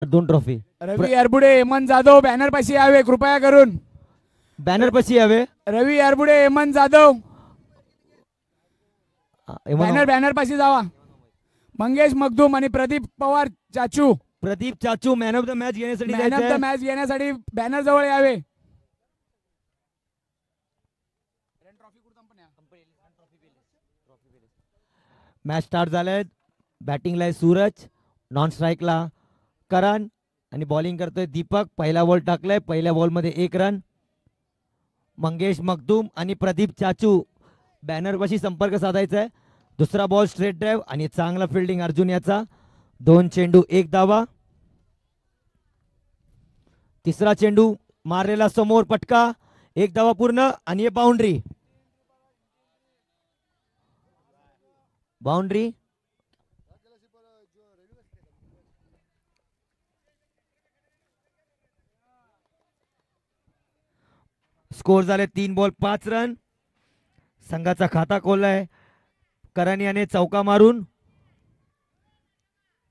दोन ट्रॉफी. रवी अरबुडे, हेमंत जाधव बॅनर पाशी यावे कृपया करून. बॅनर पाशी यावे. रवी अरबुडे, हेमंत जाधव बॅनर बॅनर पाशी जावा. मंगेश मगदूम आणि प्रदीप पवार चाचू, प्रदीप चाचू मॅन ऑफ द मॅच घेण्यासाठी मॅन ऑफ द मॅच घेण्यासाठी बॅनर जवळ यावे. मॅच स्टार्ट झालाय. बॅटिंगला आहे सूरज, नॉन स्ट्राईकला करण आणि बॉलिंग करतोय दीपक. पहिला बॉल टाकलाय, पहिल्या बॉलमध्ये 1 रन. मंगेश मगदूम आणि प्रदीप चाचू बॅनरपाशी संपर्क साधायचा आहे. दुसरा बॉल स्ट्रेट ड्राईव्ह आणि चांगला फिल्डिंग अर्जुन याचा. 2 चेंडू 1 धावा. तिसरा चेंडू मारलेला समोर पटका, 1 धावा पूर्ण आणि हे बाउंड्री. बाउंड्री. स्कोर झाले 3 बॉल 5 रन. संघाचा खाता खोललाय करण याने चौका मारून.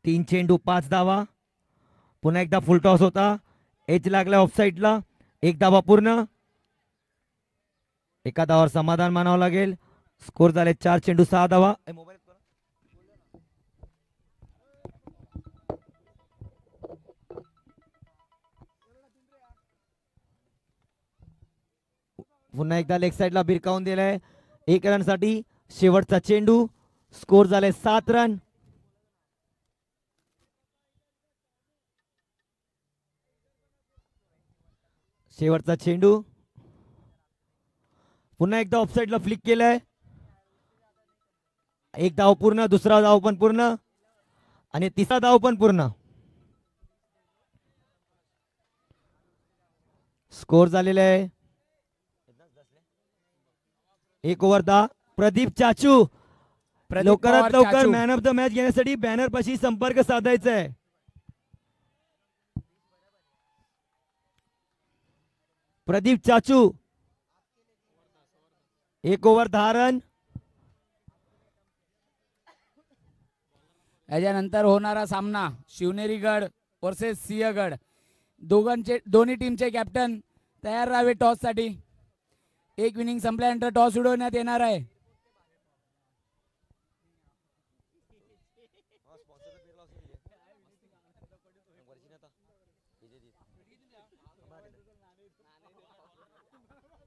3 चेंडू 5 धावा. पुन्हा एकदा फुल टॉस होता, एच लागला ऑफ साईडला. 1 धावा पूर्ण. एका धावावर समाधान मानावं लागेल. स्कोर झाले 4 चेंडू 6 धावा. पुन्हा एकदा लेग साईडला भिरकावून दिलाय 1 रन साठी. शेवटचा चेंडू. स्कोर झाले 7 रन. शेवटचा चेंडू. पुन्हा एकदा ऑफसाईडला फ्लिक केलाय. 1 धाव पूर्ण, दुसरा धाव पण पूर्ण आणि तिसरा धाव पण पूर्ण. स्कोर झालेला आहे 1 ओव्हर 10. प्रदीप चाचू लवकरात लवकर मॅन ऑफ द मॅच घेण्यासाठी बॅनर पाशी संपर्क साधायचा आहे. प्रदीप चाचू 1 ओव्हर 10 रन. याच्यानंतर होणारा सामना शिवनेरीगड वर्सेस सिंहगड. दोन्ही टीमचे कॅप्टन तयार राहावे टॉस साठी. एक इनिंग संपल्यानंतर टॉस उडवण्यात येणार आहे.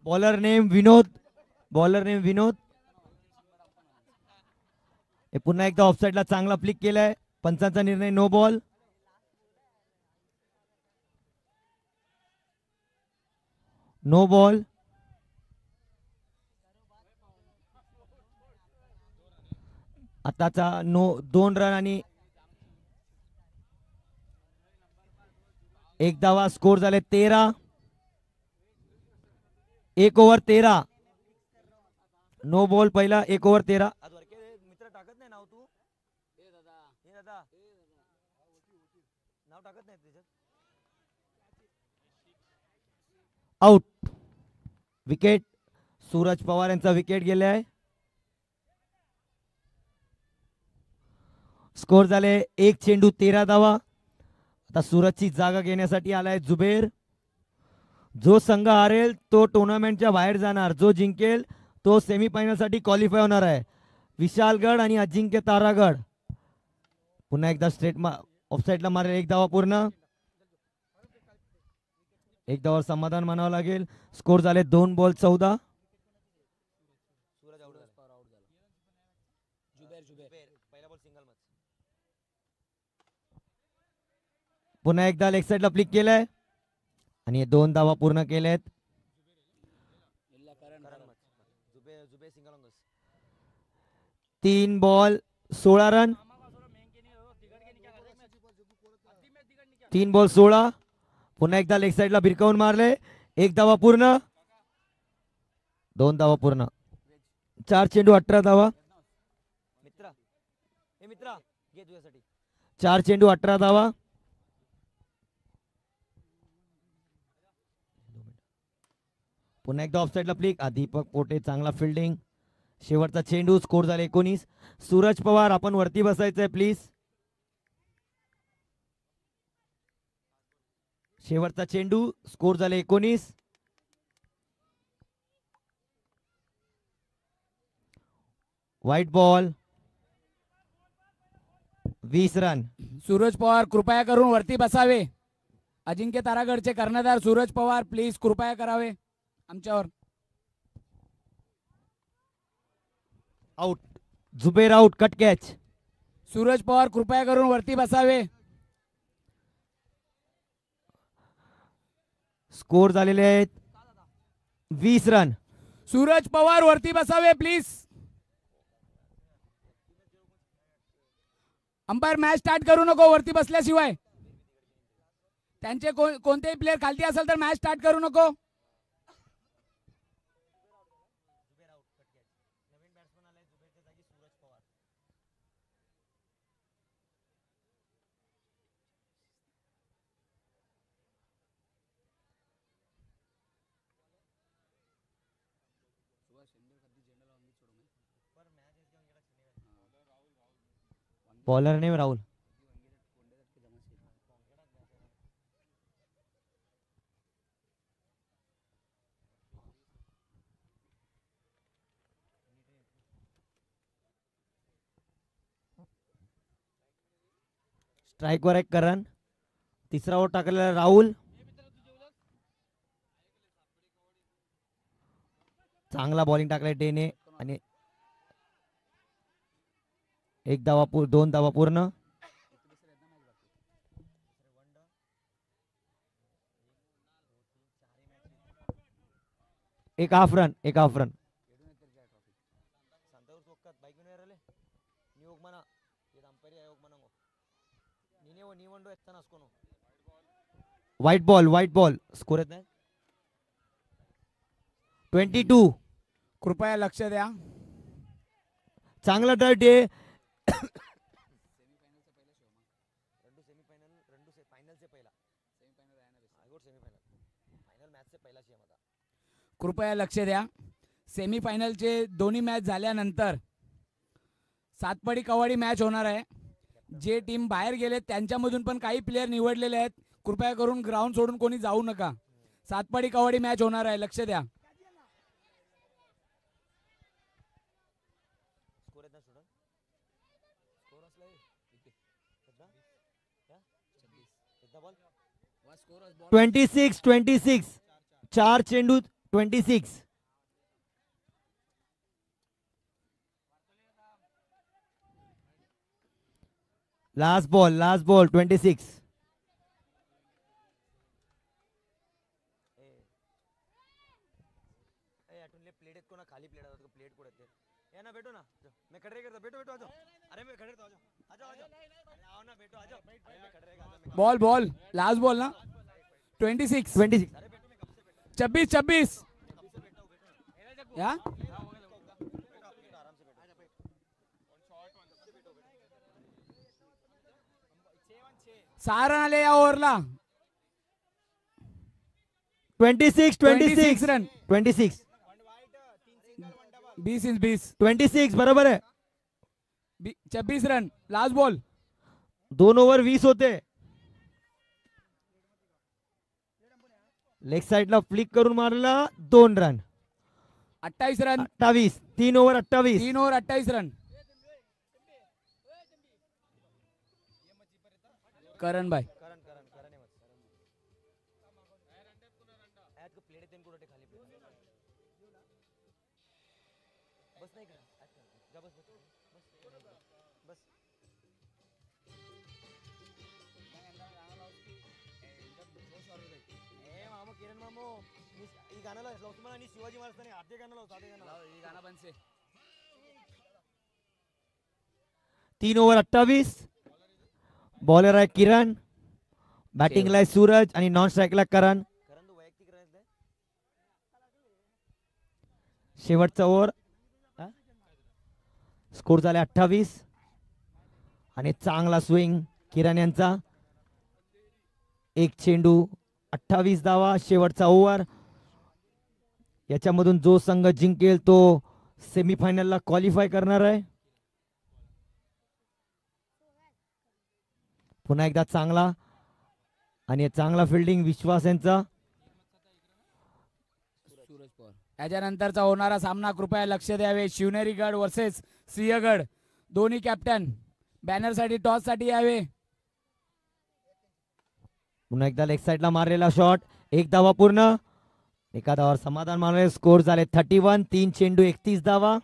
Bowler name Vinod. Bowler name Vinod. पुन्हा एकदा ऑफसाईडला चांगला फ्लिक केलाय. पंचांचा निर्णय नो बॉल. No ball. आताचा नो 2 रन आणि 1 धावा. स्कोर झाले 13. 1 ओव्हर 13. नो बॉल पहिला 1 ओव्हर 13. मित्र टाकत नाही नाव तू. नाव टाकत नाही त्याच्यात. आउट. विकेट. सूरज पवार यांचा विकेट गेलाय. स्कोर झाले 1 चेंडू 13 धावा. आता सूरजची जागा घेण्यासाठी आलाय जुबेर. जो संघ हारेल तो टुर्नामेंटच्या बाहेर जाणार, जो जिंकेल तो सेमीफायनल साठी क्वालिफाय होणार आहे. विशालगड आणि अजिंक्य तारागड. पुन्हा एकदा स्ट्रेट ऑफसाईडला मारेल 1 धावा पूर्ण. 1 धावावर समाधान मानावं लागेल. स्कोर झाले 2 बॉल 14. पुन्हा एकदा लेग साईडला फ्लिक केलाय आणि 2 धावा पूर्ण केलेत. 3 बॉल 16 रन. 3 बॉल 16. पुन्हा एकदा लेग साईडला भिरकावून मारले 1 धावा पूर्ण. 2 धावा पूर्ण. 4 चेंडू 18 धावा. 4 चेंडू 18 धावा. पुन्हा एकदा ऑफसाईडला फ्लिक. दीपक पोटे चांगला फिल्डिंग. शेवटचा चेंडू. स्कोर झाले 19. सूरज पवार आपण वरती बसायचंय प्लीज. शेवटचा चेंडू. स्कोर झाले 19. White ball. 20 run. Suraj Pawar कृपया करून वरती बसावे. अजिंक्य तारागडचे कर्णधार सूरज पवार प्लीज कृपया करावे आमच्यावर. Out. Zuber out. Cut catch. Suraj Pawar कृपया करून वरती बसावे. स्कोर झालेले आहेत 20 रन. सूरज पवार वरती बसावे प्लीज. अंपायर मॅच स्टार्ट करू नको वरती बसल्याशिवाय. त्यांचे कोणतेही प्लेयर खालती असेल तर मॅच स्टार्ट करू नको. बॉलर ने राहुल. स्ट्राइक वर एक करण. तिसरा ओव्हर टाकलेला राहुल. चांगला बॉलिंग टाकलाय टेने आणि 1 धावा 2 धावा पूर्ण. एक half run. White ball. Score येत नाही. 22. कृपया लक्ष द्या. चांगला डर्ट आहे. कृपया लक्ष द्या. सेमीफायनलचे दोन्ही मॅच झाल्यानंतर सातपडी कवाडी मॅच होणार आहे. जे टीम बाहेर गेले त्यांच्यामधून पण काही प्लेयर निवडलेले आहेत. कृपया करून ग्राउंड सोडून कोणी जाऊ नका. सातपडी कवाडी मॅच होणार आहे. लक्ष द्या. Twenty six. 4 चेंडू 26. Last ball 26. खाली प्लेट आता प्लेट कुठे ते या ना भेटो ना मैं खड़े करता बैठो बैठो आ जाओ अरे मैं खड़े तो आ जाओ आओ ना बैठो आ जाओ मैं खड़े करता बॉल लास्ट बॉल ना 26 26 या सहा रन आले या ओव्हरला 26 रन 26 20 बरोबर आहे 26 रन लास्ट बॉल 2 ओव्हर 20 होते लेग साइडला फ्लिक करून मारला 2 रन 28 रन 28 3 ओव्हर 28 रन करण भाई शिवाजी महाराज 3 ओव्हर 28 बॉलर आहे किरण बॅटिंगला आहे सूरज आणि नॉन स्ट्राईकला करण शेवटचा ओव्हर स्कोर झाले 28 आणि चांगला स्विंग किरण यांचा एक चेंडू 28 धावा शेवटचा ओव्हर याच्यामधून जो संघ जिंकेल तो सेमीफायनलला क्वालिफाय करणार आहे पुन्हा एकदा चांगला आणि चांगला फिल्डिंग विश्वास यांचा. याच्यानंतरचा होणारा सामना कृपया लक्ष द्यावे. शिवनेरी गड वर्सेस सिंहगड. दोन्ही कॅप्टन बॅनरसाठी टॉससाठी यावे. पुन्हा एकदा लेग साईडला मारलेला शॉट. एक धावा पूर्ण. एका धावावर समाधान मानले. स्कोर झाले 31. 3 चेंडू 31 धावा.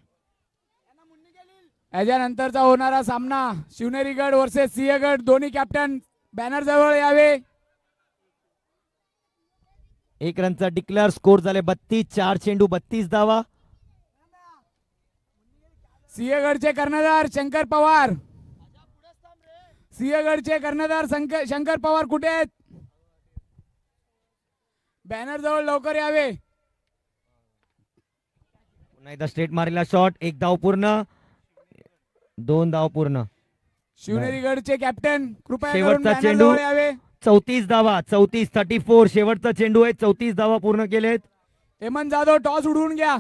याच्यानंतरचा होणारा सामना शिवनेरी गड वर्सेस सिंहगड. दोन्ही कॅप्टन बॅनर जवळ यावे. 1 रनचा डिक्लेअर. स्कोर झाले 32. 4 चेंडू 32 धावा. सिंहगडचे कर्णधार शंकर पवार. सिंहगडचे कर्णधार शंकर पवार कुठे आहेत? बॅनर जवळ लवकर यावे. पुन्हा एकदा स्ट्रेट मारलेला शॉट. 1 धाव पूर्ण. 2 धाव पूर्ण. शिवनेरी गडचे कॅप्टन कृपया करून शेवटचा बॅनर चेंडू. जवळ यावे. 34 धावा. 34 शेवटचा चेंडू आहे. 34 धावा पूर्ण केलेत. हेमंत जाधव टॉस उडवून घ्या.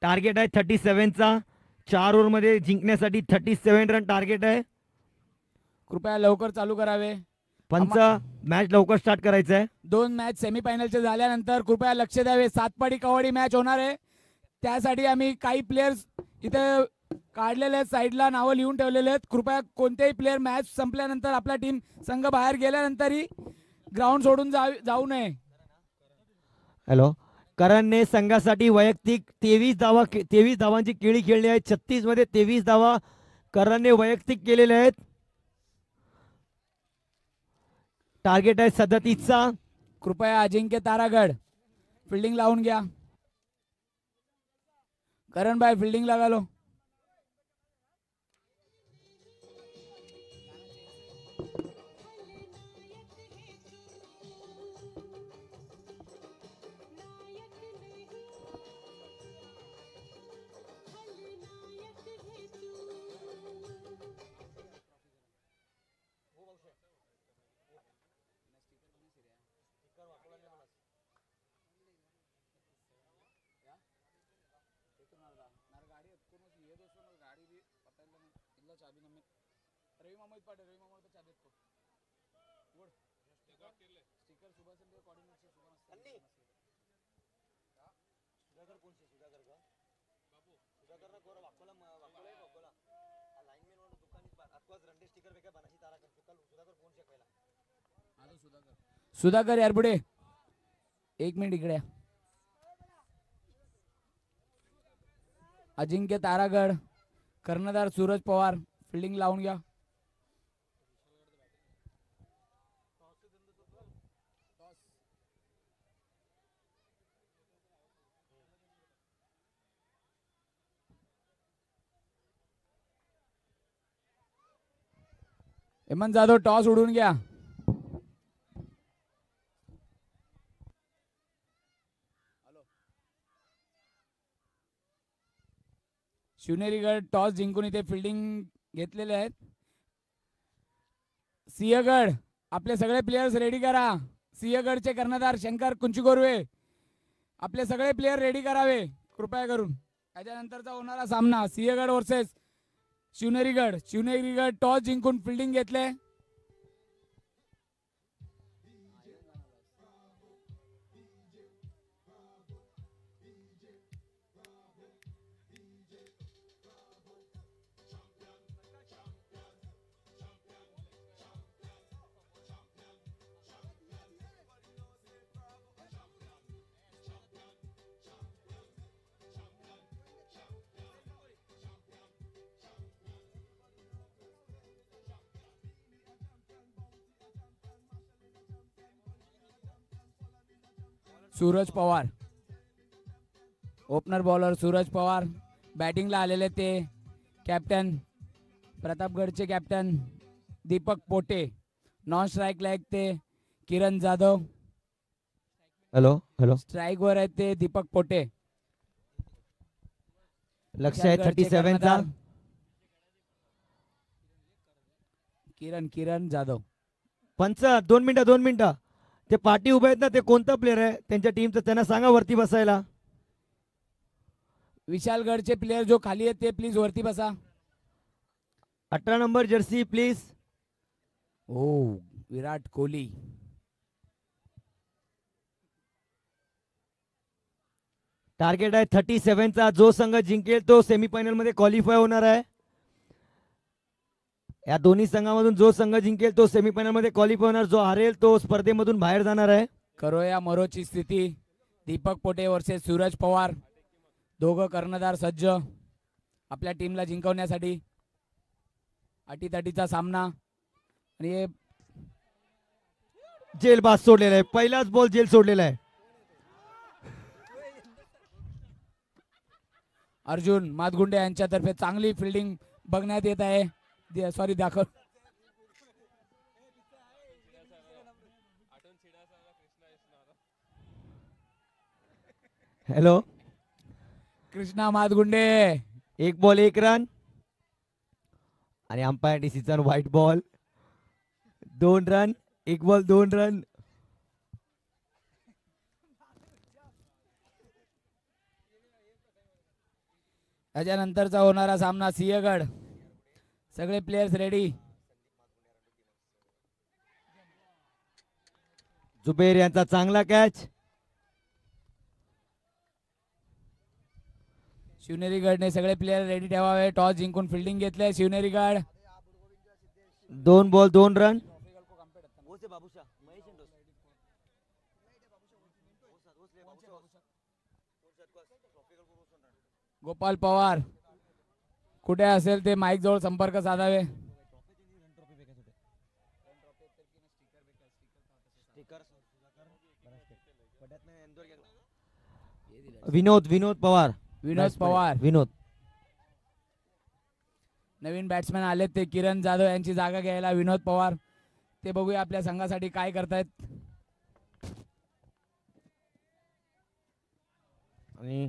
टार्गेट आहे 37चा. 4 ओव्हर मध्ये जिंकण्यासाठी 37 रन टार्गेट आहे. कृपया लवकर चालू करावे. पंच मॅच लवकर स्टार्ट करायचं आहे. 2 मॅच सेमीफायनलचे झाल्यानंतर कृपया लक्ष द्यावे. 7 पाडी कबड्डी मॅच होणार आहे. त्यासाठी आम्ही काही प्लेयर्स इथे काढलेले आहेत. साईडला नावं लिहून ठेवलेले आहेत. कृपया कोणतेही प्लेयर मॅच संपल्यानंतर आपला टीम संघ बाहेर गेल्यानंतरही ग्राउंड सोडून जाऊ नये. हॅलो. करणने संघासाठी वैयक्तिक 23 धावांची केळी खेळली आहे. 36 मध्ये 23 धावा करणने वैयक्तिक केलेले आहेत. टार्गेट आहे 37चा. कृपया अजिंक्य तारागड फिल्डिंग लावून घ्या. करण भाई फिल्डिंग लगा लो. सुधाकर यार पुढे 1 मिनिट इकडे. अजिंक्य तारागड कर्णधार सूरज पवार फिल्डिंग लावून घ्या. हेमंत जाधव टॉस उडून घ्या. शिवनेरी गड टॉस जिंकून इथे फिल्डिंग घेतलेले आहेत. सिंहगड आपले सगळे प्लेयर्स रेडी करा. सिंहगडचे कर्णधार शंकर कुंचुगोरवे आपले सगळे प्लेयर रेडी करावे कृपया करून. याच्यानंतरचा होणारा सामना सिंहगड वर्सेस शिवनेरी गड. शिवनेरी गड टॉस जिंकून फिल्डिंग घेतले. Suraj Pawar opener bowler Suraj Pawar. बॅटिंगला आलेले ते कॅप्टन प्रतापगडचे कॅप्टन दीपक पोटे. नॉन स्ट्राईकला आहेत ते किरण जाधव. हॅलो. स्ट्राईक वर आहेत ते दीपक पोटे. लक्ष आहे 37चा. किरण जाधव. पंच 2 मिनिटं. ते पाठी उभे आहेत ना, ते कोणता प्लेअर आहे त्यांच्या टीमचं त्यांना सांगा वरती बसायला. विशालगडचे प्लेयर जो खाली आहेत ते प्लीज वरती बसा. 18 number jersey please. Oh Virat Kohli. Target आहे 37 चा. जो संघ जिंकेल तो सेमीफायनल मध्ये क्वालिफाय होणार आहे. या दोन्ही संघामधून जो संघ जिंकेल तो सेमीफायनल मध्ये क्वालिफाय होणार. जो हारेल तो स्पर्धेमधून बाहेर जाणार आहे. करोया मरोची स्थिती. दीपक पोटे वर्सेस सूरज पवार. दोघं कर्णधार सज्ज आपल्या टीमला जिंकवण्यासाठी. अटीतटीचा सामना. आणि हे जेल बाद सोडलेला आहे. पहिलाच बॉल जेल सोडलेला आहे. अर्जुन मादगुंडे यांच्यातर्फे चांगली फिल्डिंग बघण्यात येत आहे. सॉरी दाखव. हॅलो. कृष्णा मादगुंडे. एक बॉल एक रन. आणि umpire decision white ball. 2 run. एक बॉल 2 रन. त्याच्यानंतरचा होणारा सामना सिंहगड. सगळे प्लेयर्स रेडी. जुबेर यांचा चांगला कॅच. शिवनेरी गडने सगळे प्लेयर रेडी ठेवावे. टॉस जिंकून फिल्डिंग घेतले शिवनेरी गड. 2 बॉल 2 रन. गोपाल पवार कुठे असेल ते माईक जवळ संपर्क साधावे. विनोद पवार. विनोद. नवीन बॅट्समॅन आले ते किरण जाधव यांची जागा घ्यायला. विनोद पवार ते बघूया आपल्या संघासाठी काय करतायत. आणि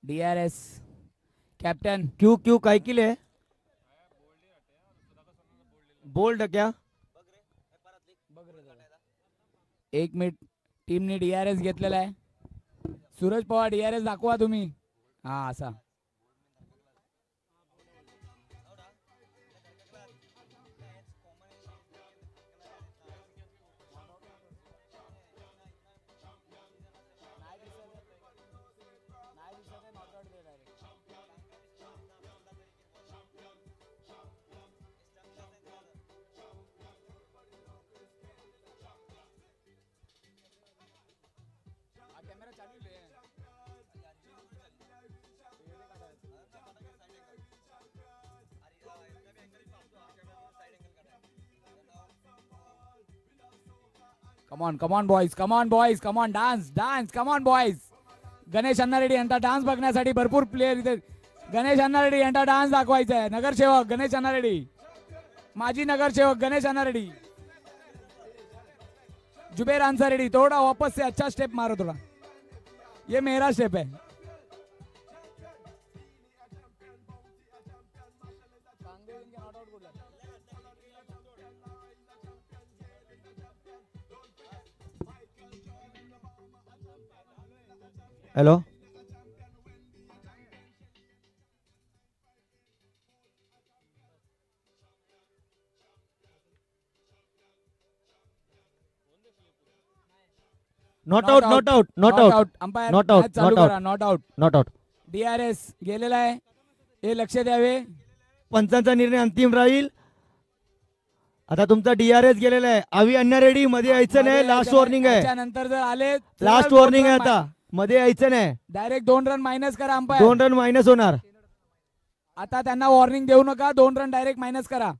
DRS कैप्टन. क्यों काय केले. बोल्ड क्या. 1 मिनिट. टीमने DRS घेतलेला आहे. सूरज पवार DRS दाखवा तुम्ही. हा असा. come on boys dance come on boys. Ganesh अण्णा रेड्डी यांचा डान्स बघण्यासाठी भरपूर प्लेयर इथे. गणेश अण्णा रेड्डी यांचा डान्स दाखवायचा आहे. नगरसेवक गणेश अण्णा रेड्डी. माजी नगरसेवक गणेश अण्णा रेड्डी. जुबेर आंसर रेड्डी. थोड़ा वापस से अच्छा स्टेप मारो थोड़ा. ये मेरा स्टेप है. Hello. Not out. Umpire Not out, चालू not करा. Not out. DRS गेलेला आहे. हे लक्ष द्यावे. पंचांचा निर्णय अंतिम राहील. आता तुमचा DRS गेलेला आहे. आवी अण्णा रेड्डी मध्ये यायचं नाही. लास्ट वॉर्निंग आहे. त्यानंतर जर आले लास्ट वॉर्निंग आहे. आता मध्ये यायचं नाही. डायरेक्ट 2 रन मायनस करा. अंपायर 2 रन मायनस होणार. आता त्यांना वॉर्निंग देऊ नका. 2 रन डायरेक्ट मायनस करा.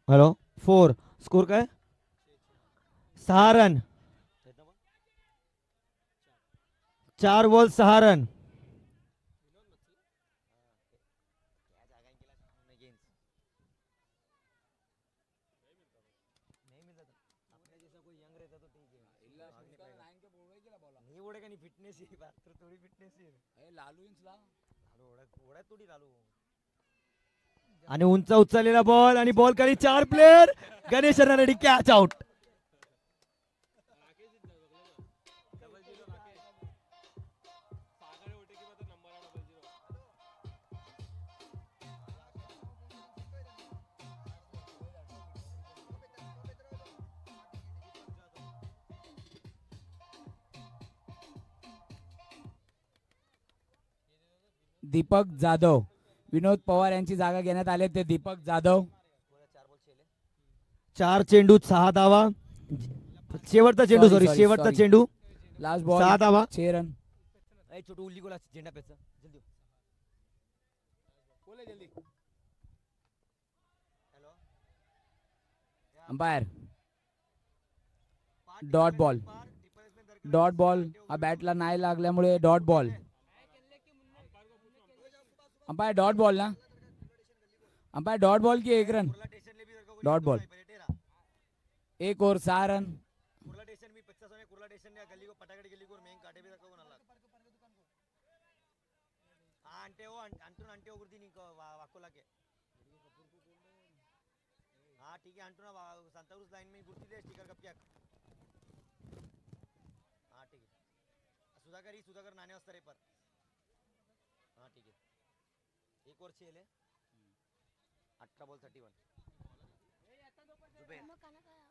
हॅलो. 4 स्कोर काय. 6 रन. 4 ball 6 run. आणि उंच उचललेला बॉल आणि बॉल खाली 4 player. Ganesh Reddy catch out. Deepak Jadhav, Vinod Pawar यांची जागा घेण्यात आले. ते दीपक जाधव. 4 चेंडूत 6 धावा. शेवटचा चेंडू, सॉरी शेवटचा चेंडू, लास्ट बॉल 6 धावा. 6 रन. छोटू उल्ली गोला झेंडा पेचा जल्दी. Umpire dot ball. Dot ball हा बॅटला नाही लागल्यामुळे dot ball. Umpire dot ball ना. अंपायर डॉट बॉल की 1 run. Dot ball. 1 over 6 run. Sudhakar नाणे वाजता रे पर. हा ठीक आहे. 1 ओव्हर 6 आहे. 18 बॉल 31.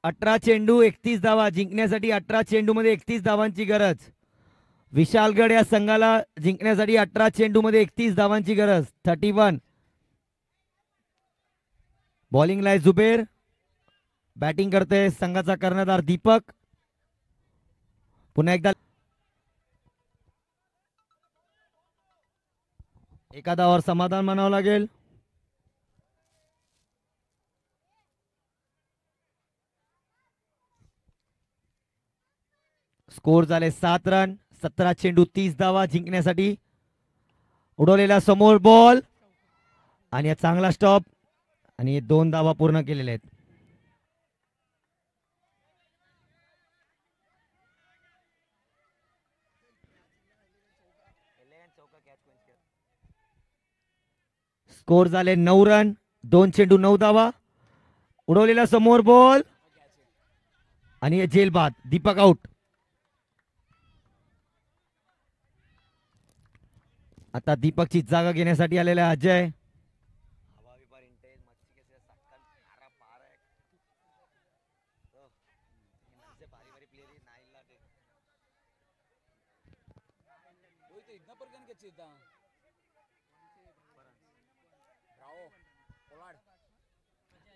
18 चेंडू 31 धावा. जिंकण्यासाठी 18 चेंडू मध्ये 31 धावांची गरज. विशालगड या संघाला जिंकण्यासाठी 18 चेंडू मध्ये 31 धावांची गरज. 31. बॉलिंगला आहे जुबेर. बॅटिंग करते संघाचा कर्णधार दीपक. पुन्हा एकदा एका धावावर समाधान मानावं लागेल. स्कोर झाले 7 रन. 17 चेंडू 30 धावा. जिंकण्यासाठी उडवलेला समोर बॉल आणि चांगला स्टॉप आणि 2 धावा पूर्ण केलेल्या आहेत. स्कोर झाले 9 रन. 2 चेंडू 9 धावा. उडवलेला समोर बॉल आणि झेल बाद. दीपक आउट. आता दीपकची जागा घेण्यासाठी आलेला अजय.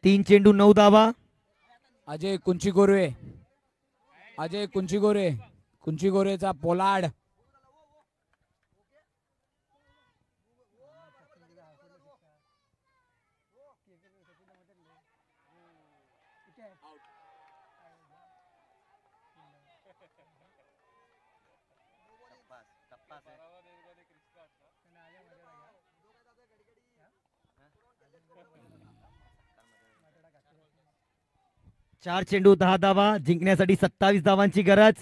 तीन चेंडू 9 धावा. अजय कुंचीगोरे. अजय कुंचीगोरे. कुंचीगोरेचा पोलाड. चार चेंडू 10 धावा. जिंकण्यासाठी 27 धावांची गरज.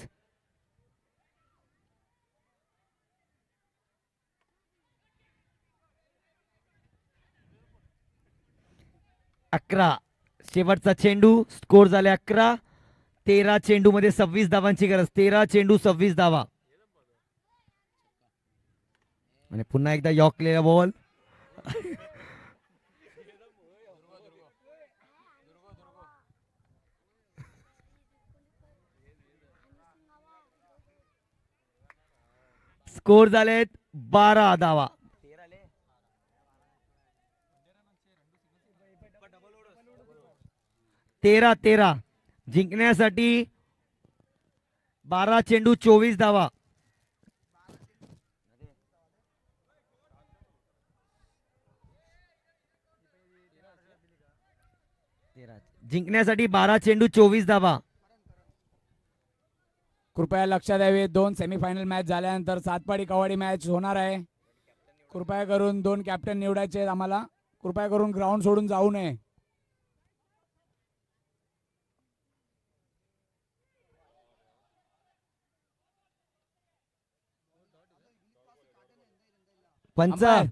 अकरा. शेवटचा चेंडू. स्कोर झाले 11. 13 चेंडू मध्ये 26 धावांची गरज. 13 चेंडू 26 धावा. आणि पुन्हा एकदा यॉर्करचा बॉल. स्कोर झालेत 12 धावा. 13 जिंकण्यासाठी 12 चेंडू 24 धावा. जिंकण्यासाठी 12 चेंडू 24 धावा. कृपया लक्षात द्यावे, 2 सेमीफायनल मॅच झाल्यानंतर सातपाडी कबड्डी मॅच होणार आहे. कृपया करून 2 कॅप्टन निवडायचे आहेत आम्हाला. कृपया करून ग्राउंड सोडून जाऊ नये. पंच अंपायर.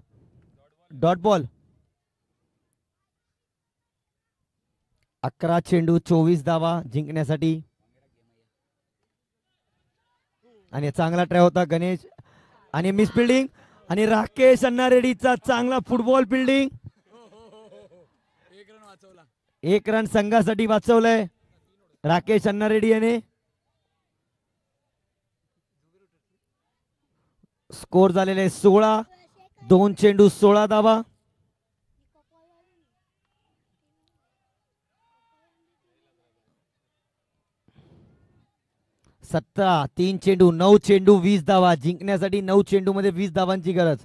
Dot ball. 11 चेंडू 24 धावा जिंकण्यासाठी. आणि चांगला ट्राय होता गणेश आणि मिस फिल्डिंग आणि राकेश अन्ना रेड्डीचा चांगला फुटबॉल फिल्डिंग. 1 रन वाचवला. 1 रन संघासाठी वाचवलंय राकेश अन्ना रेड्डी याने. स्कोर झालेले 16. 2 चेंडू 16 धावा. 17. 3 चेंडू 9 चेंडू 20 धावा जिंकण्यासाठी. 9 चेंडू मध्ये 20 धावांची गरज.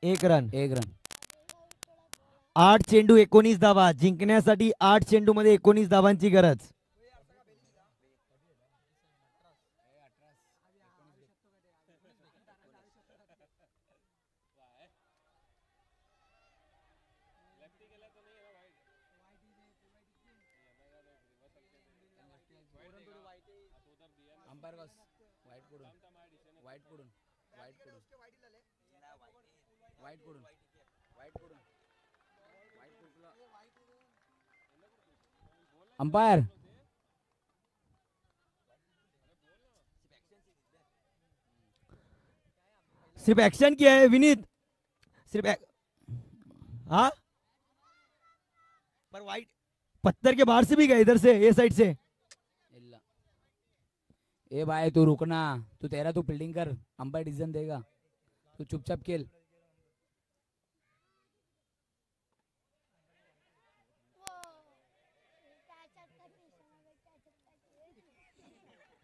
एक रन. 1 रन. 8 चेंडू 19 धावा जिंकण्यासाठी. 8 चेंडू मध्ये 19 धावांची गरज. अंपायर बस वाईट कडून वाईट कडून वाईट कडून वाईट कडून वाईट कडून अंपायर. सिर्फ एक्शन किया है विनीत. सिर्फ हाँ पर वाइट पत्थर के बाहर से भी गया इधर से ये साइड से. ए भाई तू रुकना. तू फील्डिंग कर. अंपायर डिसीजन देगा. तू चुपचाप खेल.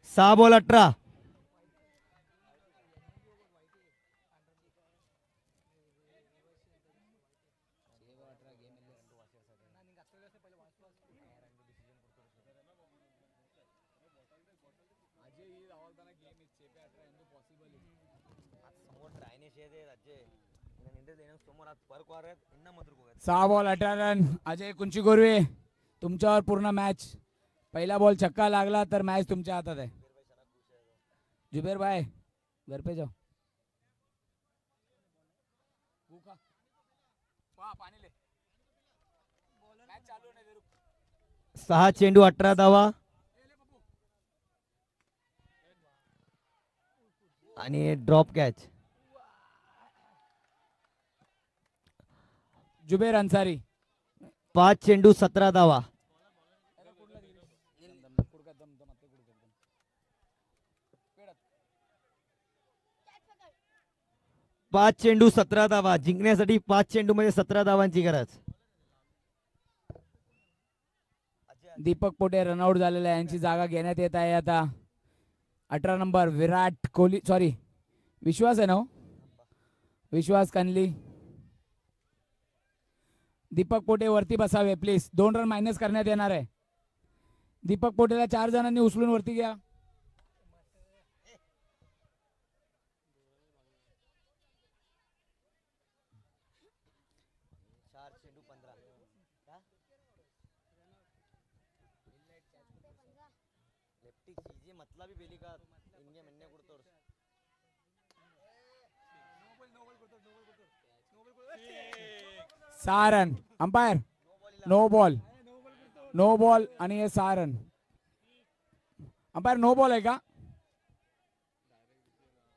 सहा बॉल 18. सहा बॉल 18 रन. अजय कुंची गोरवे तुमच्यावर पूर्ण मॅच. पहिला बॉल छक्का लागला तर मॅच तुमच्या हातात आहे. जुबेर भाई घर पे जाओ. पाणी ले. मॅच चालू नाही. 6 चेंडू 18 धावा आणि ड्रॉप कॅच. जुबेर अन्सारी 5 चेंडू 17 धावा. 5 चेंडू 17 धावा जिंकण्यासाठी. 5 चेंडू मध्ये 17 धावांची गरज. दीपक पोटे रनआउट झालेला आहे. यांची जागा घेण्यात येत आहे आता. 18 नंबर विराट कोहली सॉरी विश्वास आहे ना. विश्वास कानली. दीपक पोटे वरती बसावे प्लीज. 2 रन मायनस करण्यात येणार आहे. दीपक पोटेला 4 जणांनी उचलून वरती घ्या. सहा रन. अंपायर नो बॉल आणि हे 6 रन. अंपायर नो बॉल आहे का.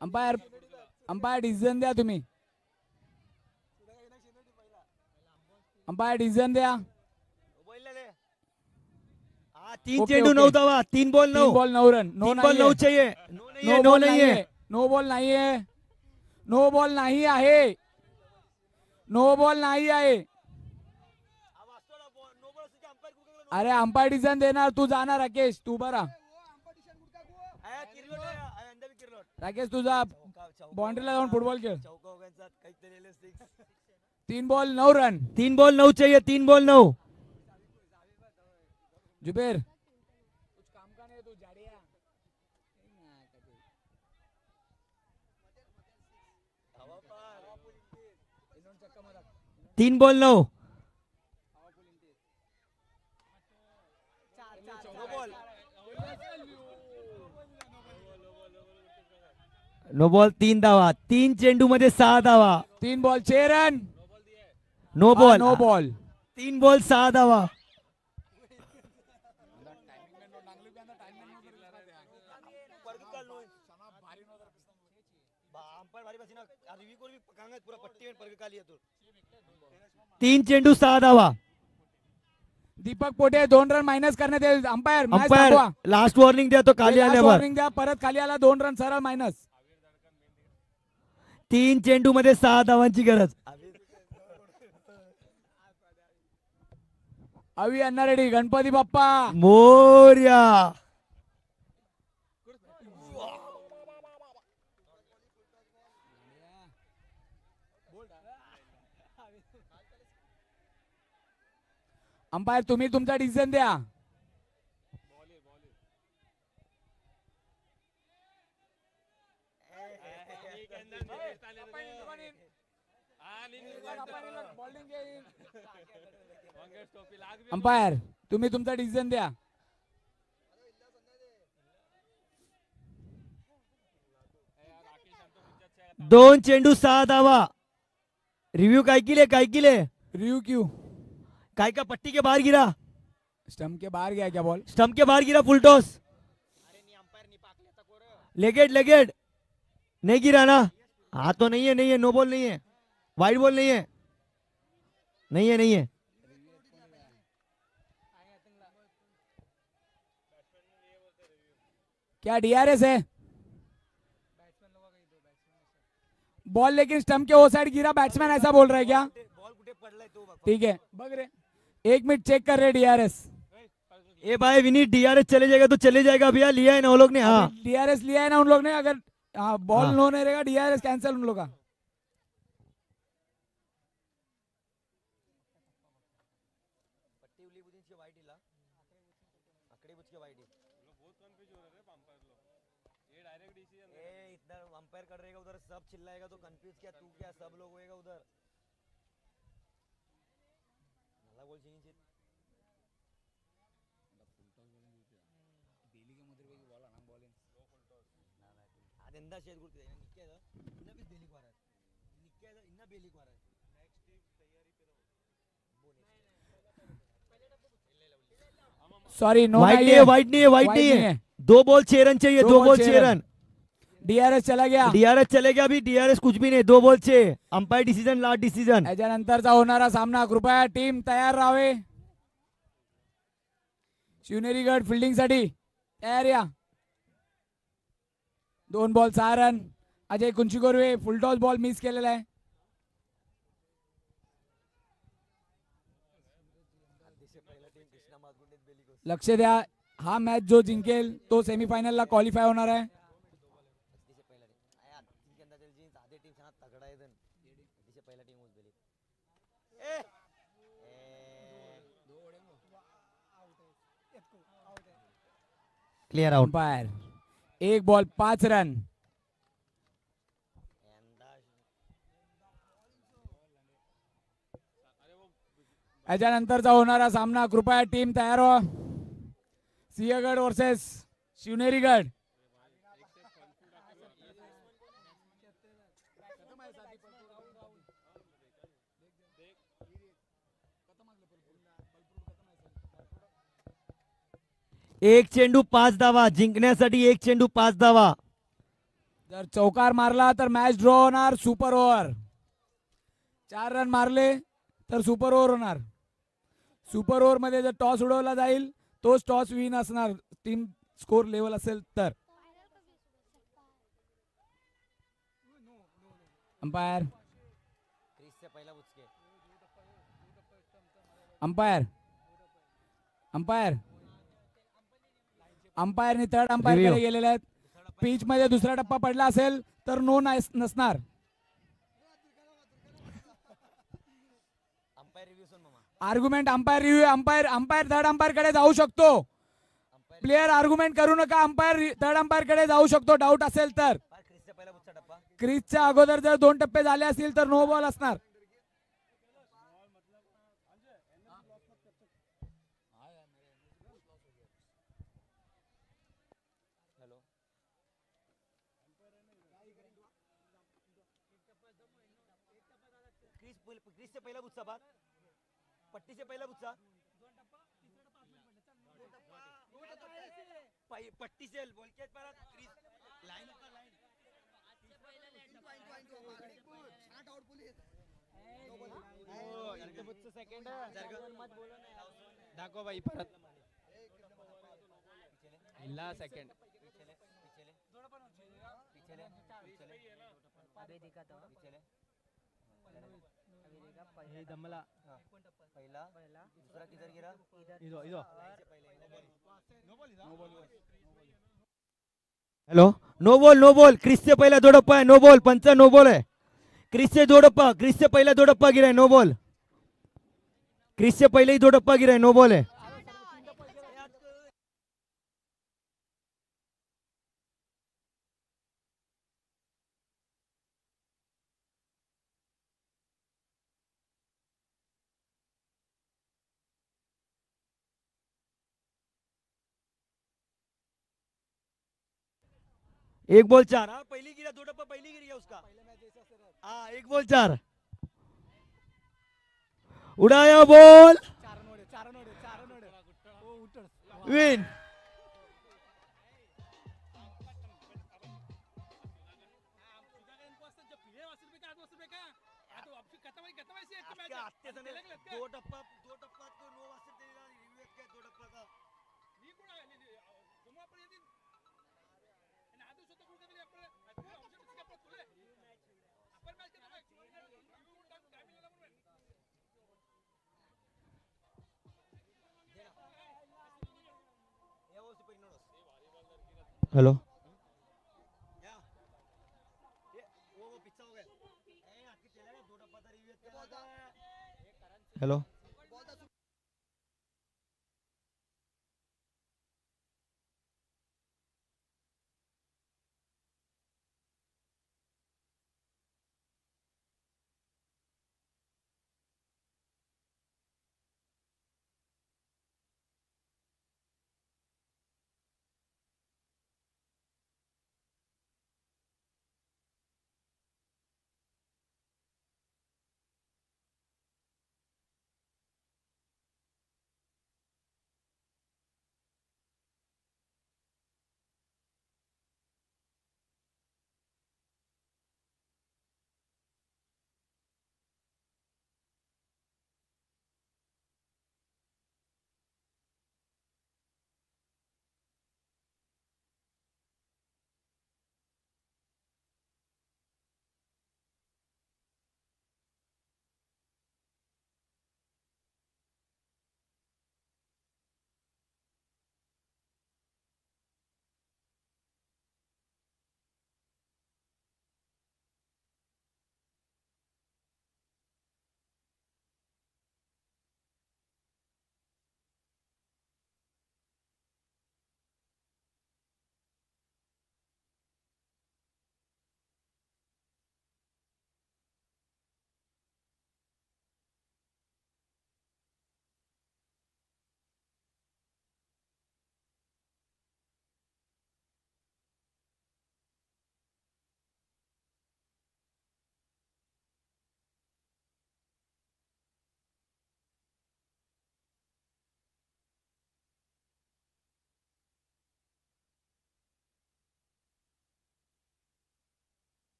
अंपायर डिसिजन द्या तुम्ही. अंपायर डिसिजन द्या. 3 चेंडू 9 धावा. 3 बॉल 9 रन. नो बॉल 9 चाहिए. नो नहीं है. नो बॉल नाही आहे. नो बॉल नाही आहे. नो बॉल नाही आहे. अरे अंपायर डिसिजन देणार. तू जाणार राकेश. तू बरा राकेश तुझा बाउंड्रीला जाऊन फुटबॉल खेळ. 3 बॉल 9 रन. 3 बॉल 9 चाहिए. 3 बॉल 9. जुबेर तीन बॉल 9. नो बॉल 3 धावा. 3 चेंडू मध्ये 6 धावा. 3 ball 6 run. No ball. No ball. 3 ball 6 धावा. तीन चेंडू 6 धावा. दीपक पोटे 2 रन मायनस करण्यात येईल. अंपायर अंपायर लास्ट वॉर्निंग द्या तो खाली आल्यावर. वॉर्निंग द्या. परत खाली आला 2 रन सरळ मायनस. 3 चेंडू मध्ये 6 धावांची गरज. अवी अण्णा रेड्डी. गणपती बाप्पा मोर्या. अंपायर तुम्ही तुमचा डिसिजन द्या. अंपायर तुम्ही तुमचा डिसिजन द्या. दोन चेंडू 6 धावा. रिव्यू काय किले रिव्यू क्यू. काय का पट्टी के बाहर गिरा. स्टंप के बाहर गया क्या बॉल. स्टंप के बाहर गिरा. फुल टॉस. लेगेट नहीं गिरा ना. हाँ तो नहीं है. नो बॉल नहीं है. वाइड बॉल नहीं है. नहीं है. क्या डीआरएस है. बॉल लेकिन स्टंप के वो साइड गिरा. बैट्समैन ऐसा बोल रहा है क्या. ठीक है बग रहे. 1 मिनट चेक कर रहे डीआरएस. ए भाई विनीत डीआरएस चले जाएगा तो चले जाएगा भैया. लिया है ना वो लोग ने. हाँ डीआरएस लिया है ना उन लोग ने. अगर बॉल नो नहीं रहेगा डीआरएस कैंसिल उन लोग का. अंपायर कर रहेगा उधर. सब चिल्लाएगा तो कंफ्यूज क्या तू क्या सब लोग होएगा उधर. मला बोल चाहिए. ಅದೆಂದ ಶೇರ್ ಗುರ್ತಿದೆ ನಿಕ್ಕೆದ ಇನ್ನ ಬಿ ಬೇಲಿ ಕ್ವಾರ ನಿಕ್ಕೆದ ಇನ್ನ ಬೇಲಿ ಕ್ವಾರ सॉरी नो. वाइट नहीं है. 2 बॉल 6 रन चाहिए. 2 बॉल 6 रन. डीआरएस चला गया. अभी डीआरएस कुछ भी नहीं. 2 ball 6. Umpire decision last decision. याच्यानंतरचा होणारा सामना. कृपया टीम तयार राहावे. शिवनेरी गड फिल्डिंग साठी तयार या. 2 ball 6 run. Ajay Kunchikorve full toss ball miss केलेला आहे. लक्ष द्या. हा मॅच जो जिंकेल तो सेमीफायनलला क्वालिफाय होणार आहे. Clear out. Umpire 1 ball 5 run. याच्यानंतरचा होणारा सामना. कृपया टीम तयार व्हा. सिंहगड वर्सेस शिवनेरी गड. एक चेंडू 5 धावा. जिंकण्यासाठी 1 चेंडू 5 धावा. जर चौकार मारला तर मॅच ड्रॉ होणार. Super over. 4 रन मारले तर सुपर ओव्हर होणार. सुपर ओव्हर मध्ये जर टॉस उडवला जाईल तोच टॉस विन असणार. टीम स्कोर लेवल असेल तर. अंपायर अंपायर अंपायर अंपायरने थर्ड अंपायर कडे गेलेले आहेत. पिच मध्ये दुसरा टप्पा पडला असेल तर नो नसणार. Argument umpire review. Umpire third umpire कडे जाऊ शकतो. प्लेयर आर्ग्युमेंट करू नका. अंपायर थर्ड अंपायर कडे जाऊ शकतो डाऊट असेल तर. क्रीजच्या अगोदर जर 2 टप्पे झाले असतील तर नो बॉल असणार. क्रीज से पहिला बुच्चा बाद पट्टी से पहिला बुच्चा पट्टी से बोल के परत क्रीज लाइन होता लाइन सेकंड दाखव बाई परत हिला सेकंड अभी दिखा तो हे दमला पहिला दूसरा किधर गिरा इधर इधर हेलो नो बॉल क्रिस से पहला दोडप्पा है नो बॉल पंचा नो बॉल है क्रिस से पहला दोडप्पा गिरा है नो बॉल क्रिस से पहले ही दोडप्पा गिरा है नो बॉल है एक बॉल 4 हाँ पहली गिरा दोडप्पा पहली गिरी है उसका हाँ एक बॉल 4 उड़ाया बॉल विन दो टप्पा तो नो वाजता दिलेला रिव्ह्यू काय दो टप्पाचा हेलो हेलो